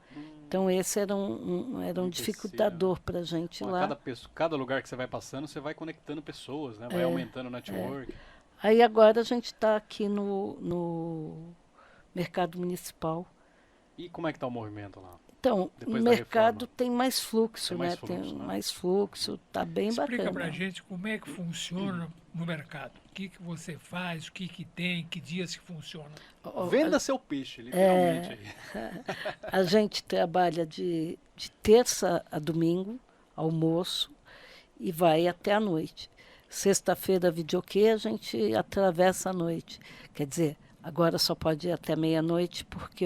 Então esse era um dificultador para a gente Bom, lá. cada lugar que você vai passando, você vai conectando pessoas, né? Vai aumentando o network. Aí agora a gente está aqui no mercado municipal. E como é que tá o movimento lá? Então, Depois o da mercado reforma? tem mais fluxo, Tem mais né? fluxo, Tem né? mais fluxo, tá bem Explica bacana. pra gente como é que funciona no mercado. O que que você faz, o que que tem, que dias que funciona. Ó, Venda seu peixe, literalmente. Aí. a gente trabalha de terça a domingo, almoço, e vai até a noite. Sexta-feira, videokê, a gente atravessa a noite. Quer dizer, agora só pode ir até meia-noite, porque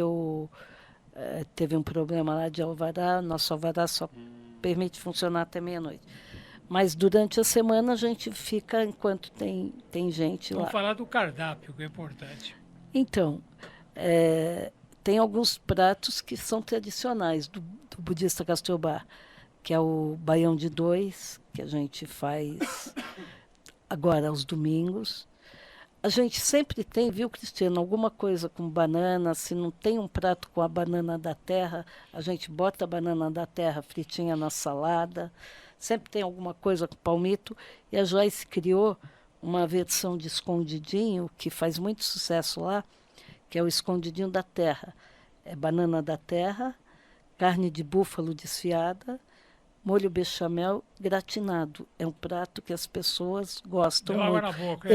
teve um problema lá de alvará, nosso alvará só permite funcionar até meia-noite. Mas durante a semana a gente fica enquanto tem gente Vamos lá. falar do cardápio, que é importante. Então, tem alguns pratos que são tradicionais do budista Castrobar, que é o baião de dois, que a gente faz agora aos domingos. A gente sempre tem, viu, Cristiano, alguma coisa com banana. Se não tem um prato com a banana da terra, a gente bota a banana da terra fritinha na salada. Sempre tem alguma coisa com palmito. E a Joyce criou uma versão de escondidinho que faz muito sucesso lá, que é o escondidinho da terra. É banana da terra, carne de búfalo desfiada, molho bechamel gratinado. É um prato que as pessoas gostam Deu água muito. na boca.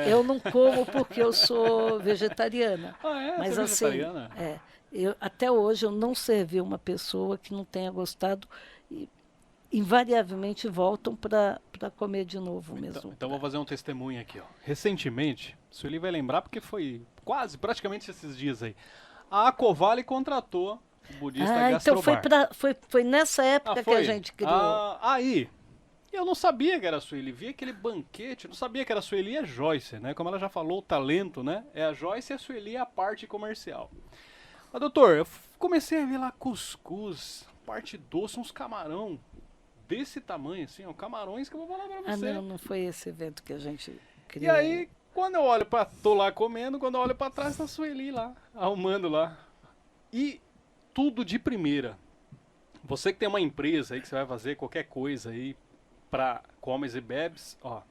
Eu não como porque eu sou vegetariana. Ah, é? Mas Você é assim, vegetariana? até hoje eu não servi uma pessoa que não tenha gostado e invariavelmente voltam para comer de novo mesmo. Então vou fazer um testemunho aqui, ó. Recentemente, Sueli vai lembrar porque foi praticamente esses dias aí. A Acovale contratou o budista Então Gastrobar. foi nessa época que a gente criou. Aí, eu não sabia que era a Sueli. Vi aquele banquete, não sabia que era a Sueli e a Joyce, né? Como ela já falou, o talento, né? É a Joyce e a Sueli é a parte comercial. Mas, doutor, eu comecei a ver lá cuscuz, parte doce, uns camarão desse tamanho, assim, ó, camarões que eu vou falar pra você. Não foi esse evento que a gente criou. E aí, quando eu olho tô lá comendo, quando eu olho pra trás, tá a Sueli lá, arrumando lá. E tudo de primeira. Você que tem uma empresa aí que você vai fazer qualquer coisa aí pra comes e bebes, ó,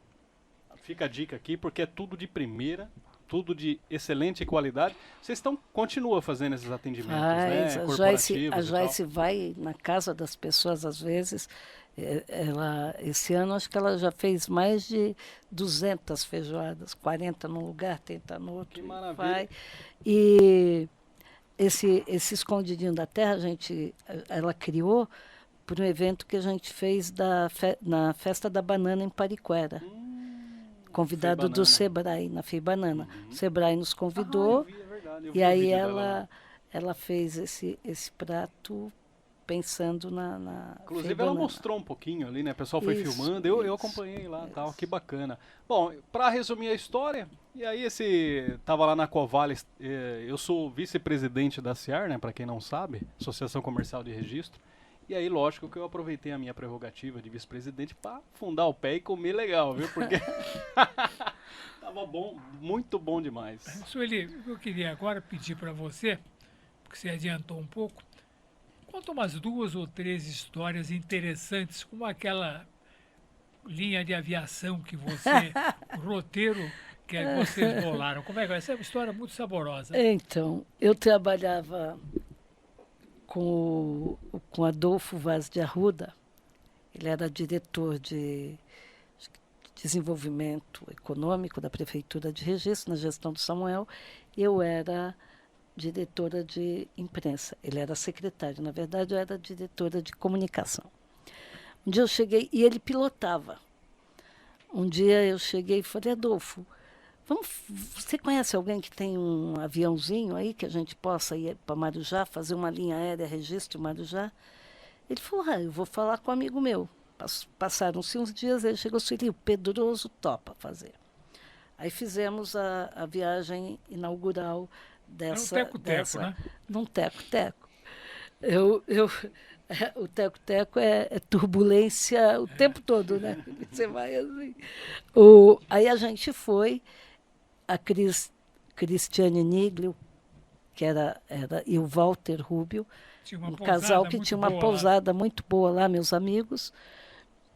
fica a dica aqui porque é tudo de primeira, tudo de excelente qualidade. Vocês continuam fazendo esses atendimentos, né? A Corporativos Joyce vai na casa das pessoas às vezes. Esse ano acho que ela já fez mais de 200 feijoadas, 40 num lugar, 30 no outro. Que maravilha. Vai. E esse escondidinho da terra ela criou por um evento que a gente fez na Festa da Banana em Pariquera. Convidado do Sebrae, na FEI Banana. O Sebrae nos convidou e aí ela fez esse prato pensando na Inclusive ela mostrou um pouquinho ali, né? O pessoal foi filmando, eu acompanhei lá, tal, que bacana. Bom, para resumir a história, e aí tava lá na Covale, eu sou vice-presidente da CIAR, né? Para quem não sabe, Associação Comercial de Registro. E aí, lógico que eu aproveitei a minha prerrogativa de vice-presidente para fundar o pé e comer legal, viu? Porque tava bom, muito bom demais. Sueli, eu queria agora pedir para você, porque você adiantou um pouco, conta umas 2 ou 3 histórias interessantes, como aquela linha de aviação que você, o roteiro que vocês bolaram. Como é que é? Essa é uma história muito saborosa. Então, eu trabalhava com Adolfo Vaz de Arruda. Ele era diretor de desenvolvimento econômico da Prefeitura de Registro, na gestão do Samuel. Eu era diretora de imprensa. Ele era secretário. Na verdade, eu era diretora de comunicação. Um dia eu cheguei e ele pilotava. Um dia eu cheguei e falei, Adolfo, você conhece alguém que tem um aviãozinho aí que a gente possa ir para Marujá, fazer uma linha aérea, registro em Marujá? Ele falou, eu vou falar com um amigo meu. Passaram-se uns dias, ele chegou e o Pedroso topa fazer. Aí fizemos a viagem inaugural dessa... Era um teco-teco, né? Num teco-teco. O teco-teco é turbulência o tempo todo, né? Você vai assim. Aí a gente foi, a Cristiane Niglio, que era, e o Walter Rubio, Tinha uma Um pousada casal que muito tinha uma boa lá. pousada muito boa lá, meus amigos.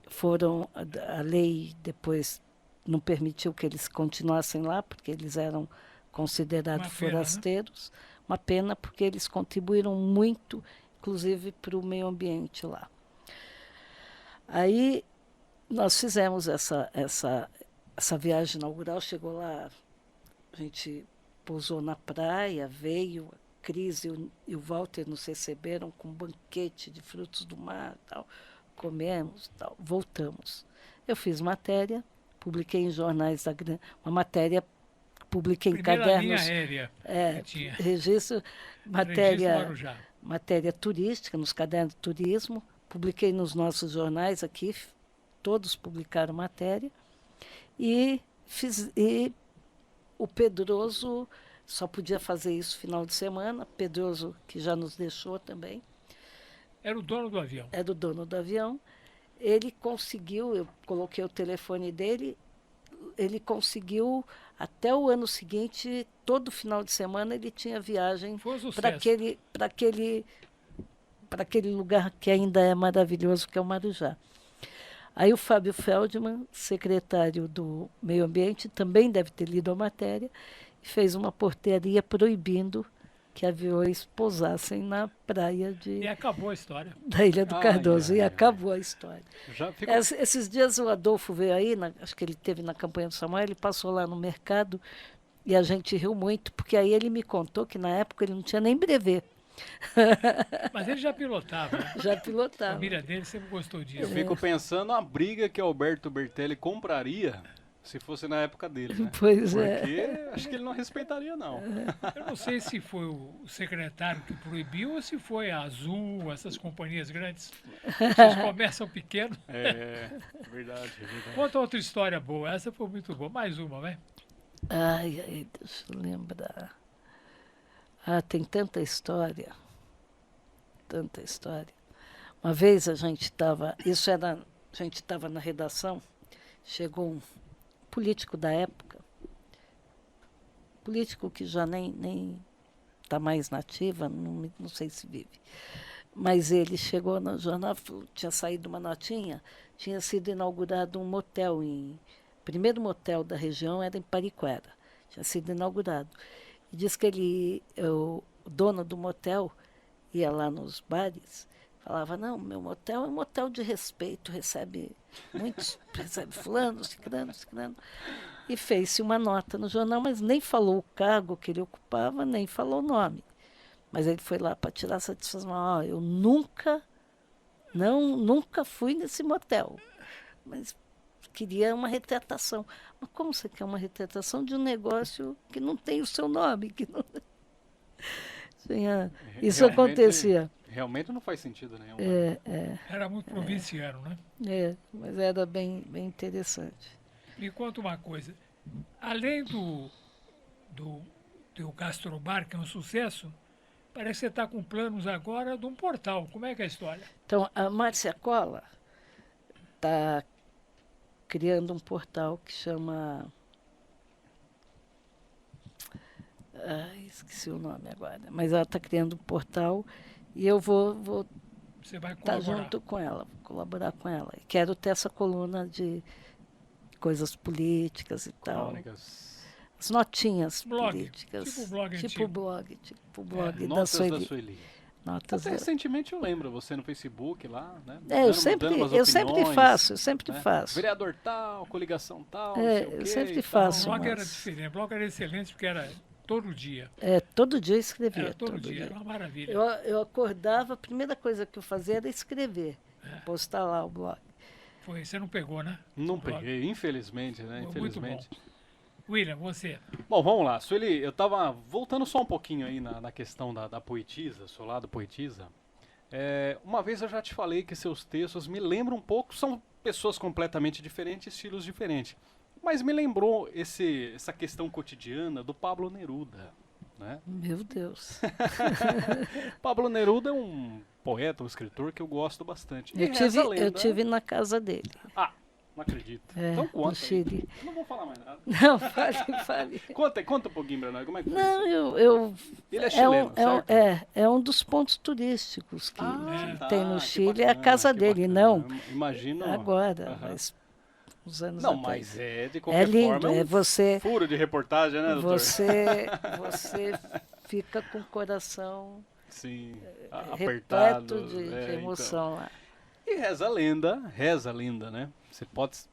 Foram, a lei depois não permitiu que eles continuassem lá, porque eles eram considerados Uma pena, né? forasteiros. Uma pena, porque eles contribuíram muito, inclusive, para o meio ambiente lá. Aí nós fizemos essa viagem inaugural, chegou lá, a gente pousou na praia, veio, a Cris e o Walter nos receberam com um banquete de frutos do mar, tal, comemos, tal, voltamos. Eu fiz matéria, publiquei em jornais da grande, uma matéria, publiquei em Primeira linha cadernos, aérea que tinha. registro, Registro matéria Marujá. matéria turística, nos cadernos de turismo, publiquei nos nossos jornais aqui, todos publicaram matéria, e o Pedroso só podia fazer isso final de semana, Pedroso, que já nos deixou também, Era o dono do avião. era o dono do avião, ele conseguiu, eu coloquei o telefone dele, ele conseguiu, até o ano seguinte, todo final de semana ele tinha viagem Foi um para sucesso. aquele lugar que ainda é maravilhoso, que é o Marujá. Aí o Fábio Feldman, secretário do Meio Ambiente, também deve ter lido a matéria, e fez uma portaria proibindo que aviões pousassem na praia E acabou a história. da Ilha do Ai, Cardoso. ai, E ai. acabou a história. Já fico... Esses dias o Adolfo veio aí, acho que ele teve na campanha do Samuel, ele passou lá no mercado e a gente riu muito, porque aí ele me contou que na época ele não tinha nem brevê, Mas ele já pilotava, né? já A pilotava. família dele sempre gostou Eu disso. fico pensando a briga que Alberto Bertelli compraria se fosse na época dele, né? Pois é. Porque acho que ele não respeitaria, não. Eu não sei se foi o secretário que proibiu ou se foi a Azul, essas companhias grandes. Esses comércios pequenos. É, verdade, é verdade. Conta outra história boa. Essa foi muito boa. Mais uma, vai. Ai, deixa eu lembrar. Tem tanta história. Tanta história. Uma vez a gente estava na redação, chegou um político da época, político que já nem está mais nativa, não sei se vive, mas ele chegou no jornal, tinha saído uma notinha, tinha sido inaugurado um motel, o primeiro motel da região era em Pariquera, tinha sido inaugurado. E diz que o dono do motel ia lá nos bares, falava, não, meu motel é um motel de respeito, recebe muitos, recebe fulano, ciclano. E fez-se uma nota no jornal, mas nem falou o cargo que ele ocupava, nem falou o nome. Mas ele foi lá para tirar satisfação. Eu nunca fui nesse motel, mas queria uma retratação. Mas como você quer uma retratação de um negócio que não tem o seu nome? Que não... Isso acontecia. Realmente não faz sentido nenhum. Era muito provinciano, né? Mas era bem interessante. Me conta uma coisa. Além do teu gastrobar, que é um sucesso, parece que você está com planos agora de um portal. Como é que é a história? Então, a Márcia Cola está criando um portal que chama... esqueci o nome agora. Mas ela está criando um portal e eu vou Você vai estar colaborar. junto com ela, vou colaborar com ela. E quero ter essa coluna de coisas políticas e tal. Crônicas. As notinhas Blog, políticas. tipo blog tipo antigo. blog da Notas da Sueli. Sueli. Notas Até da... recentemente eu lembro você no Facebook lá, né? eu sempre né? faço. Vereador tal, coligação tal, É, não sei o eu quê sempre e tal. faço. Blog era Mas- diferente. Blog era excelente porque era todo dia. Todo dia eu escrevia. Era todo dia. Era uma maravilha. Eu acordava, a primeira coisa que eu fazia era escrever. Postar lá o blog. Você não pegou, né? Não O blog. peguei, infelizmente, né? Foi muito Infelizmente. bom. William, você. Bom, vamos lá. Sueli, eu tava voltando só um pouquinho aí na questão da poetisa, seu lado poetisa. Uma vez eu já te falei que seus textos me lembram um pouco, são pessoas completamente diferentes, estilos diferentes. Mas me lembrou essa questão cotidiana do Pablo Neruda, né? Meu Deus. Pablo Neruda é um poeta, um escritor que eu gosto bastante. E Eu reza a tive, lenda- eu tive na casa dele. Ah, Não acredito. É, Então conta no Chile. aí. Não vou falar mais nada. Não, fale. Conta um pouquinho pra nós, como é que foi Não, isso? Ele é chileno, certo? é um dos pontos turísticos que Tá, tem no que Chile, é a bacana, casa que dele, bacana. não Imagino. agora, Aham. mas uns anos Não, atrás. mas de É qualquer lindo, forma, é você, furo de reportagem, né, doutor? você fica com o coração Sim, apertado. repleto de então. emoção lá. E reza a lenda, né?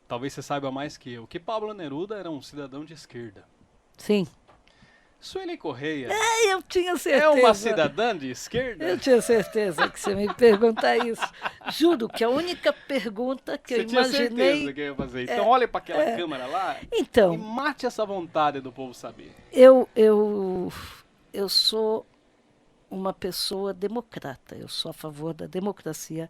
Talvez você saiba mais que eu, que Pablo Neruda era um cidadão de esquerda. Sim, Sueli Correia eu tinha certeza. é uma cidadã de esquerda? Eu tinha certeza que você me perguntar isso. Juro que a única pergunta que Você eu tinha certeza imaginei. que eu ia fazer. Então olhe para aquela câmera lá e Então, mate essa vontade do povo saber. eu sou uma pessoa democrata. Eu sou a favor da democracia.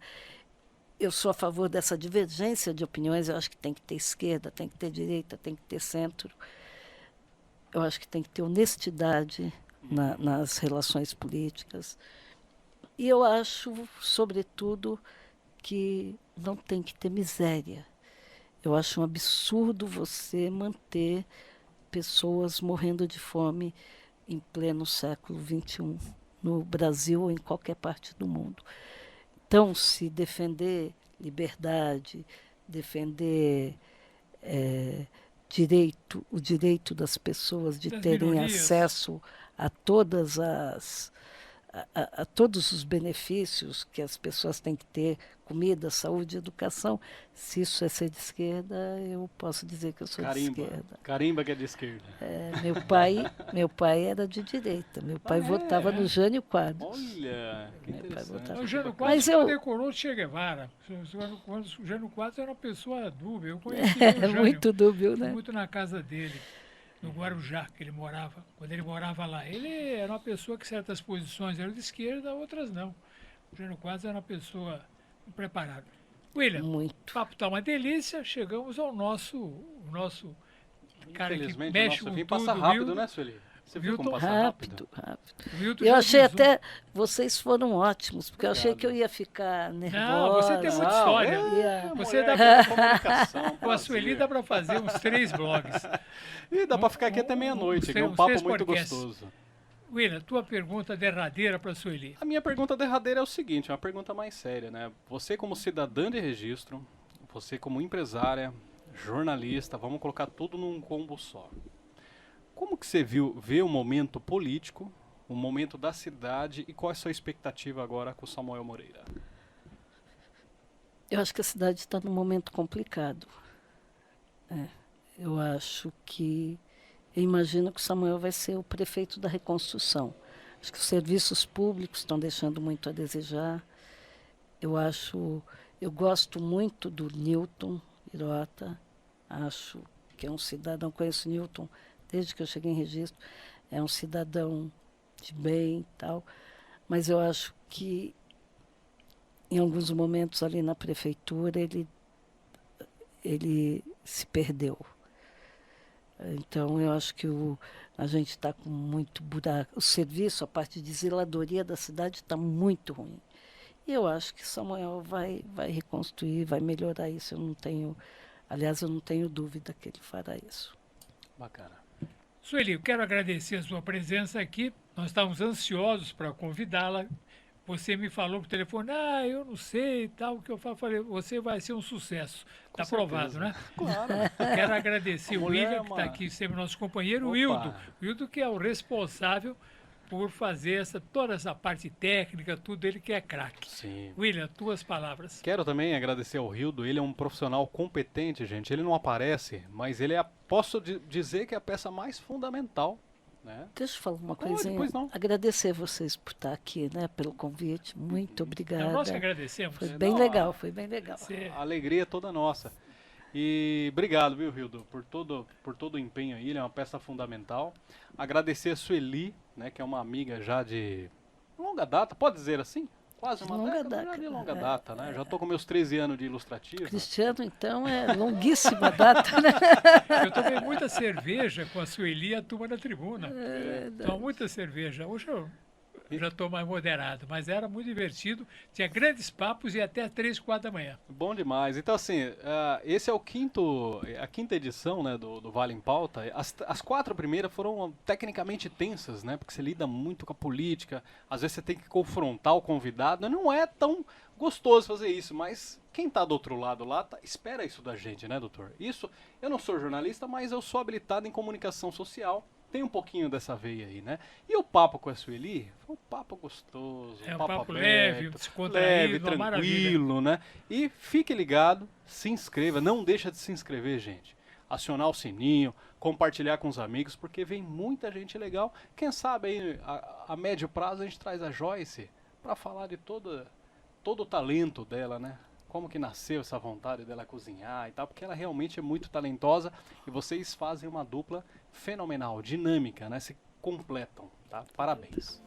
Eu sou a favor dessa divergência de opiniões. Eu acho que tem que ter esquerda, tem que ter direita, tem que ter centro. Eu acho que tem que ter honestidade nas relações políticas. E eu acho, sobretudo, que não tem que ter miséria. Eu acho um absurdo você manter pessoas morrendo de fome em pleno século XXI, no Brasil ou em qualquer parte do mundo. Então, se defender liberdade, defender o direito das pessoas de Das terem minorias. acesso a todas a todos os benefícios que as pessoas têm que ter, comida, saúde, educação. Se isso é ser de esquerda, eu posso dizer que eu sou de esquerda. Carimba que é de esquerda. Meu pai era de direita. Meu pai Ah, é? votava no Jânio Quadros. Olha, que Meu pai interessante. votava. O Jânio Mas Quadros eu- condecorou o Che Guevara. O Jânio Quadros era uma pessoa dúbia. Eu conheci o É Jânio. muito dúbio, Fui né? muito na casa dele, no Guarujá, que ele morava. Quando ele morava lá, ele era uma pessoa que certas posições eram de esquerda, outras não. O Jânio Quadros era uma pessoa preparada. William, o Muito. papo está uma delícia. Chegamos ao nosso cara que Infelizmente, mexe nosso com fim tudo, passa rápido, Wilton. né, Sueli? Você viu Wilton, como passa rápido? Rápido. O Wilton Eu já achei avisou. até. Vocês foram ótimos, porque eu achei que eu ia ficar nervosa. Não, você tem muita história. Ia- Você dá mulher com comunicação. Com a Sueli dá para fazer uns 3 blogs. E dá pra ficar aqui até meia-noite, que é um uns papo 3 muito podcasts. gostoso. William, tua pergunta derradeira para a Sueli. A minha pergunta derradeira é o seguinte, é uma pergunta mais séria, né? Você como cidadã de registro, você como empresária, jornalista, vamos colocar tudo num combo só. Como que você vê o momento político, o momento da cidade e qual é a sua expectativa agora com o Samuel Moreira? Eu acho que a cidade está num momento complicado. Eu acho que. Eu imagino que o Samuel vai ser o prefeito da reconstrução. Acho que os serviços públicos estão deixando muito a desejar. Eu gosto muito do Newton Hirota. Acho que é um cidadão, conheço o Newton desde que eu cheguei em registro, é um cidadão de bem e tal, mas eu acho que em alguns momentos ali na prefeitura ele se perdeu. Então eu acho que a gente está com muito buraco. O serviço, a parte de zeladoria da cidade está muito ruim. E eu acho que Samuel vai reconstruir, vai melhorar isso. Aliás, eu não tenho dúvida que ele fará isso. Bacana. Sueli, eu quero agradecer a sua presença aqui. Nós estávamos ansiosos para convidá-la. Você me falou por telefone, eu não sei e tal, o que eu falei, você vai ser um sucesso. Está aprovado, né? Claro. Quero agradecer A o mulher William, é que uma- está aqui sempre nosso companheiro, o Opa. Wildo. O Wildo que é o responsável por fazer toda essa parte técnica, tudo, ele que é craque. Sim. William, tuas palavras. Quero também agradecer ao Rildo, ele é um profissional competente, gente. Ele não aparece, mas ele é, posso dizer que é a peça mais fundamental, né? Deixa eu falar uma Pode, coisinha. pois não. Agradecer vocês por estar aqui, né, pelo convite. Muito obrigada. Nós que agradecemos. Foi É, bem não, legal, foi bem legal. Você- A alegria é toda nossa. E obrigado, viu, Rildo, por todo o empenho aí, ele é uma peça fundamental. Agradecer a Sueli, né, que é uma amiga já de longa data, pode dizer assim? Quase uma Longa década, já data, de longa é, data, né? Já tô com meus 13 anos de ilustrativo. Cristiano, então, é longuíssima data, né? Eu tomei muita cerveja com a Sueli e a turma da tribuna. É, Tomei muita cerveja. Hoje Já estou mais moderado, mas era muito divertido, tinha grandes papos e até 3, 4 da manhã. Bom demais. Então, assim, esse é a quinta edição, né, do Vale em Pauta. As 4 primeiras foram tecnicamente tensas, né, porque você lida muito com a política, às vezes você tem que confrontar o convidado, não é tão gostoso fazer isso, mas quem está do outro lado lá espera isso da gente, né, doutor? Isso, eu não sou jornalista, mas eu sou habilitado em comunicação social. Tem um pouquinho dessa veia aí, né? E o papo com a Sueli foi um papo gostoso, É um um papo papo aberto, leve, descontraído, uma maravilha. tranquilo, né? E fique ligado, se inscreva, não deixa de se inscrever, gente. Acionar o sininho, compartilhar com os amigos, porque vem muita gente legal. Quem sabe aí, a médio prazo, a gente traz a Joyce para falar de todo o talento dela, né? Como que nasceu essa vontade dela cozinhar e tal, porque ela realmente é muito talentosa e vocês fazem uma dupla fenomenal, dinâmica, né? Se completam, tá? Parabéns.